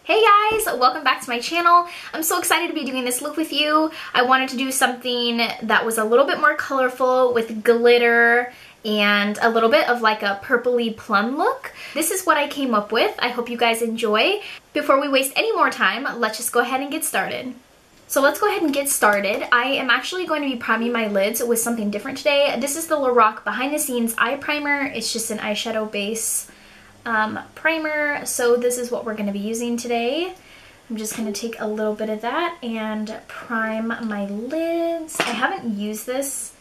Hey guys, welcome back to my channel. I'm so excited to be doing this look with you. I wanted to do something that was a little bit more colorful with glitter and a little bit of like a purpley plum look. This is what I came up with. I hope you guys enjoy. Before we waste any more time, let's just go ahead and get started. So let's go ahead and get started. I am actually going to be priming my lids with something different today. This is the Lorac Behind the Scenes Eye Primer. It's just an eyeshadow base primer, so this is what we're going to be using today. I'm just going to take a little bit of that and prime my lids. I haven't used this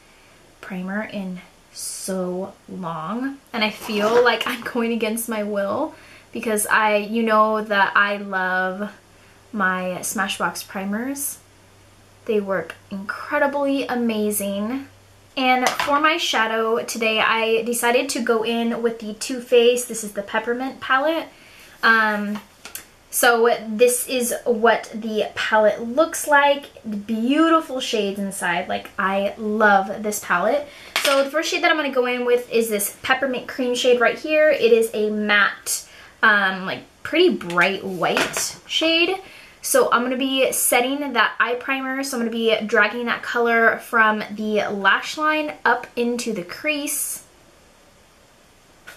primer in so long, and I feel like I'm going against my will because you know that I love my Smashbox primers. They work incredibly amazing. And for my shadow today, I decided to go in with the Too Faced. This is the Peppermint palette. So this is what the palette looks like. Beautiful shades inside. Like, I love this palette. So the first shade that I'm going to go in with is this Peppermint Cream shade right here. It is a matte, like pretty bright white shade. So I'm going to be setting that eye primer, so I'm going to be dragging that color from the lash line up into the crease.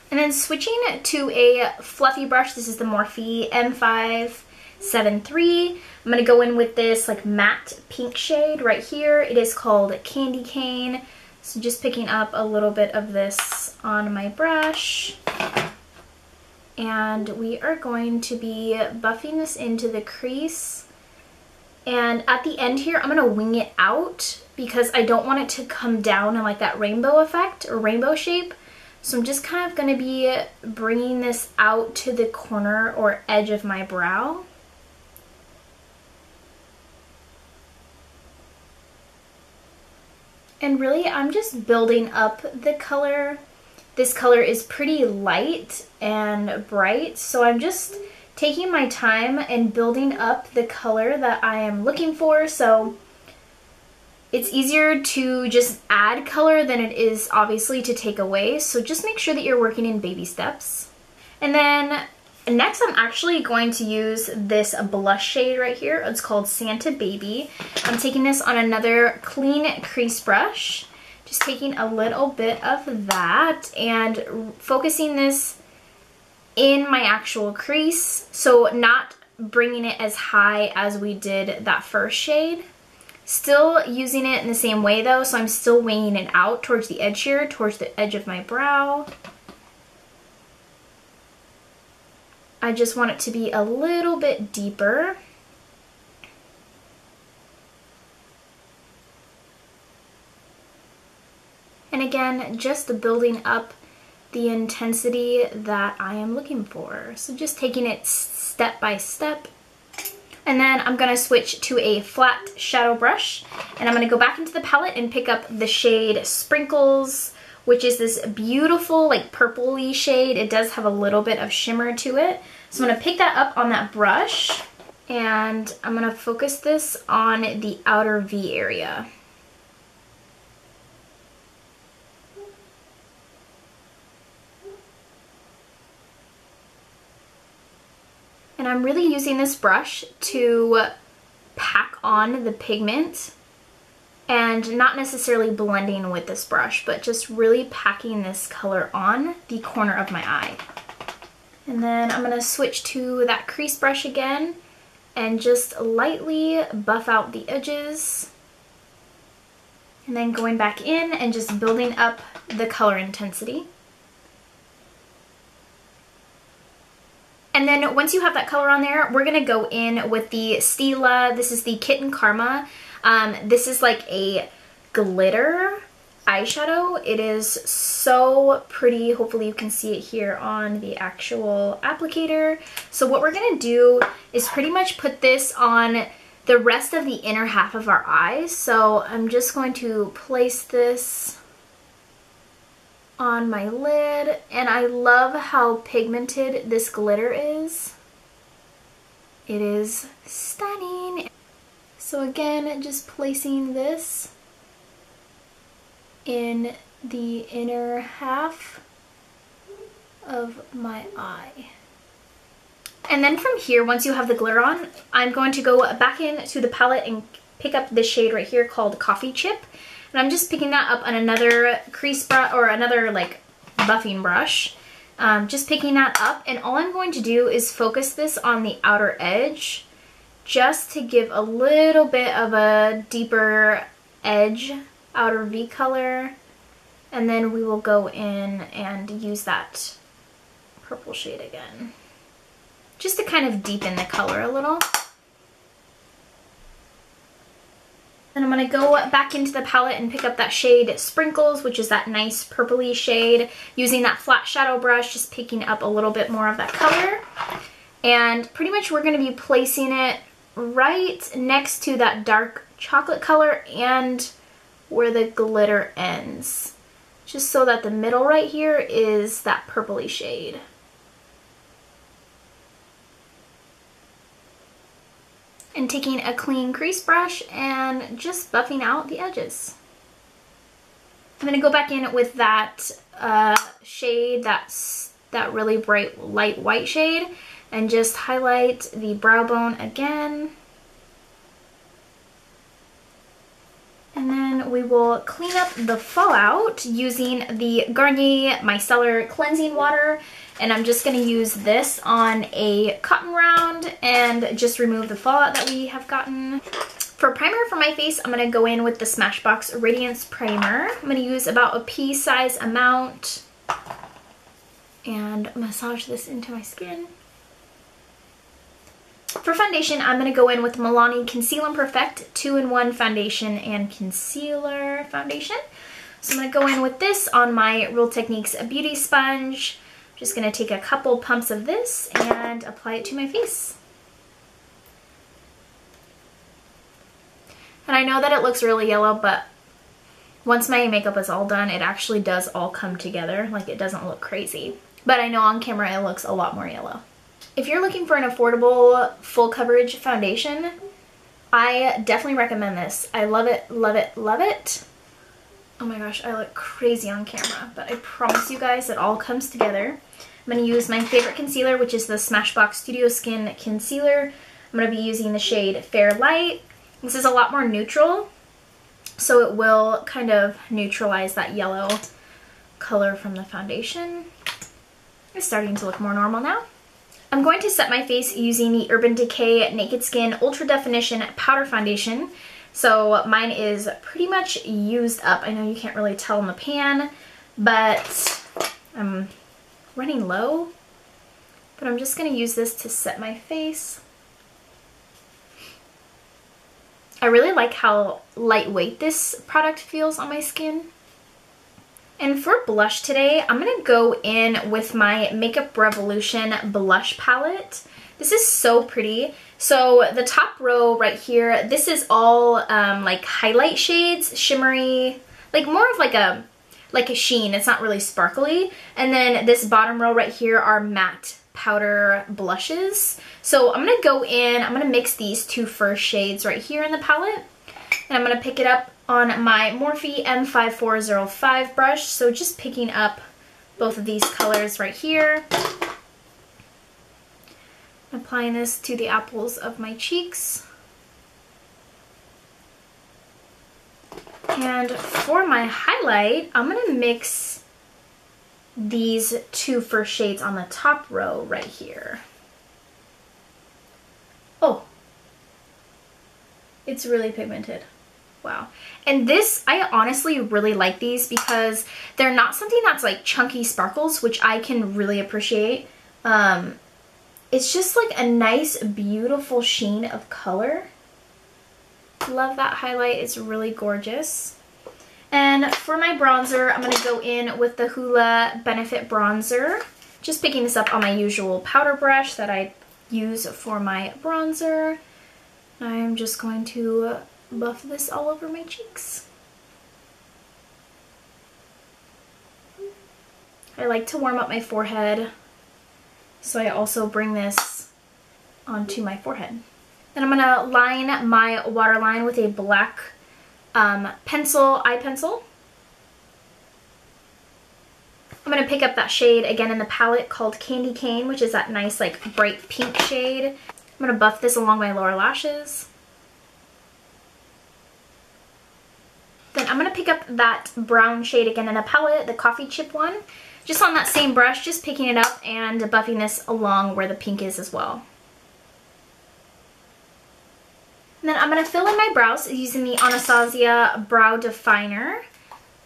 And then switching to a fluffy brush, this is the Morphe M573. I'm going to go in with this like matte pink shade right here. It is called Candy Cane. So just picking up a little bit of this on my brush. And we are going to be buffing this into the crease. And at the end here, I'm going to wing it out because I don't want it to come down in like that rainbow effect or rainbow shape. So I'm just kind of going to be bringing this out to the corner or edge of my brow. And really, I'm just building up the color. This color is pretty light and bright, so I'm just taking my time and building up the color that I am looking for. So it's easier to just add color than it is obviously to take away. So just make sure that you're working in baby steps. And then next I'm actually going to use this blush shade right here. It's called Santa Baby. I'm taking this on another clean crease brush. Just taking a little bit of that and focusing this in my actual crease. So not bringing it as high as we did that first shade. Still using it in the same way though, so I'm still winging it out towards the edge here, towards the edge of my brow. I just want it to be a little bit deeper. And again, just building up the intensity that I am looking for. So just taking it step by step. And then I'm going to switch to a flat shadow brush. And I'm going to go back into the palette and pick up the shade Sprinkles, which is this beautiful like purpley shade. It does have a little bit of shimmer to it. So I'm going to pick that up on that brush. And I'm going to focus this on the outer V area. And I'm really using this brush to pack on the pigment and not necessarily blending with this brush, but just really packing this color on the corner of my eye. And then I'm going to switch to that crease brush again and just lightly buff out the edges. And then going back in and just building up the color intensity. And then once you have that color on there, we're going to go in with the Stila. This is the Kitten Karma. This is like a glitter eyeshadow. It is so pretty. Hopefully you can see it here on the actual applicator. So what we're going to do is pretty much put this on the rest of the inner half of our eyes. So I'm just going to place this on my lid, and I love how pigmented this glitter is. It is stunning. So again, just placing this in the inner half of my eye. And then from here, once you have the glitter on, I'm going to go back into the palette and pick up this shade right here called Coffee Chip. And I'm just picking that up on another crease brush or another like buffing brush. Just picking that up, and all I'm going to do is focus this on the outer edge just to give a little bit of a deeper edge, outer V color. And then we will go in and use that purple shade again, just to kind of deepen the color a little. Then I'm going to go back into the palette and pick up that shade Sprinkles, which is that nice purpley shade. Using that flat shadow brush, just picking up a little bit more of that color. And pretty much we're going to be placing it right next to that dark chocolate color and where the glitter ends. Just so that the middle right here is that purpley shade. And taking a clean crease brush and just buffing out the edges. I'm going to go back in with that shade, that really bright light white shade, and just highlight the brow bone again. And then we will clean up the fallout using the Garnier Micellar Cleansing Water. And I'm just going to use this on a cotton round and just remove the fallout that we have gotten. For primer for my face, I'm going to go in with the Smashbox Radiance Primer. I'm going to use about a pea-size amount and massage this into my skin. For foundation, I'm going to go in with Milani Conceal and Perfect 2-in-1 Foundation and Concealer Foundation. So I'm going to go in with this on my Real Techniques Beauty Sponge. Just going to take a couple pumps of this and apply it to my face. And I know that it looks really yellow, but once my makeup is all done, it actually does all come together. Like, it doesn't look crazy. But I know on camera it looks a lot more yellow. If you're looking for an affordable full coverage foundation, I definitely recommend this. I love it, love it, love it. Oh my gosh, I look crazy on camera, but I promise you guys it all comes together. I'm going to use my favorite concealer, which is the Smashbox Studio Skin Concealer. I'm going to be using the shade Fair Light. This is a lot more neutral, so it will kind of neutralize that yellow color from the foundation. It's starting to look more normal now. I'm going to set my face using the Urban Decay Naked Skin Ultra Definition Powder Foundation. So mine is pretty much used up. I know you can't really tell in the pan, but I'm running low. But I'm just going to use this to set my face. I really like how lightweight this product feels on my skin. And for blush today, I'm going to go in with my Makeup Revolution blush palette. This is so pretty. So the top row right here, this is all like highlight shades, shimmery, like more of like a sheen. It's not really sparkly. And then this bottom row right here are matte powder blushes. So I'm going to go in, I'm going to mix these two first shades right here in the palette. And I'm going to pick it up on my Morphe M5405 brush. So just picking up both of these colors right here. Applying this to the apples of my cheeks. And for my highlight, I'm going to mix these two first shades on the top row right here. Oh, it's really pigmented. Wow. And this, I honestly really like these because they're not something that's like chunky sparkles, which I can really appreciate. It's just like a nice, beautiful sheen of color. Love that highlight. It's really gorgeous. And for my bronzer, I'm going to go in with the Hoola Benefit Bronzer. Just picking this up on my usual powder brush that I use for my bronzer. I'm just going to buff this all over my cheeks. I like to warm up my forehead, so I also bring this onto my forehead. Then I'm going to line my waterline with a black eye pencil. I'm going to pick up that shade again in the palette called Candy Cane, which is that nice like bright pink shade. I'm going to buff this along my lower lashes. Then I'm going to pick up that brown shade again in the palette, the Coffee Chip one. Just on that same brush, just picking it up and buffing this along where the pink is as well. And then I'm going to fill in my brows using the Anastasia Brow Definer.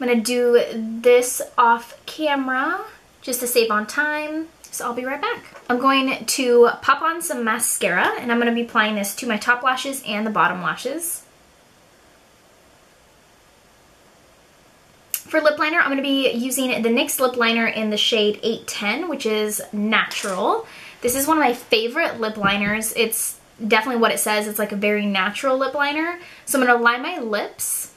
I'm going to do this off camera just to save on time, so I'll be right back. I'm going to pop on some mascara, and I'm going to be applying this to my top lashes and the bottom lashes. For lip liner, I'm going to be using the NYX lip liner in the shade 810, which is Natural. This is one of my favorite lip liners. It's definitely what it says. It's like a very natural lip liner. So I'm going to line my lips.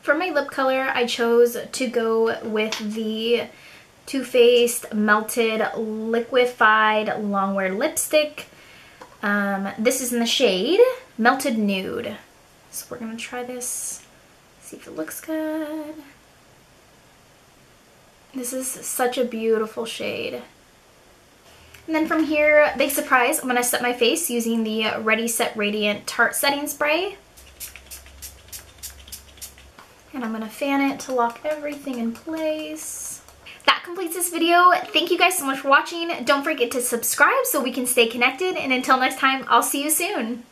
For my lip color, I chose to go with the Too Faced Melted Liquefied Longwear Lipstick. This is in the shade Melted Nude. So we're going to try this, see if it looks good. This is such a beautiful shade. And then from here, big surprise, I'm going to set my face using the Ready Set Radiant Tarte Setting Spray. And I'm going to fan it to lock everything in place. That completes this video. Thank you guys so much for watching. Don't forget to subscribe so we can stay connected. And until next time, I'll see you soon.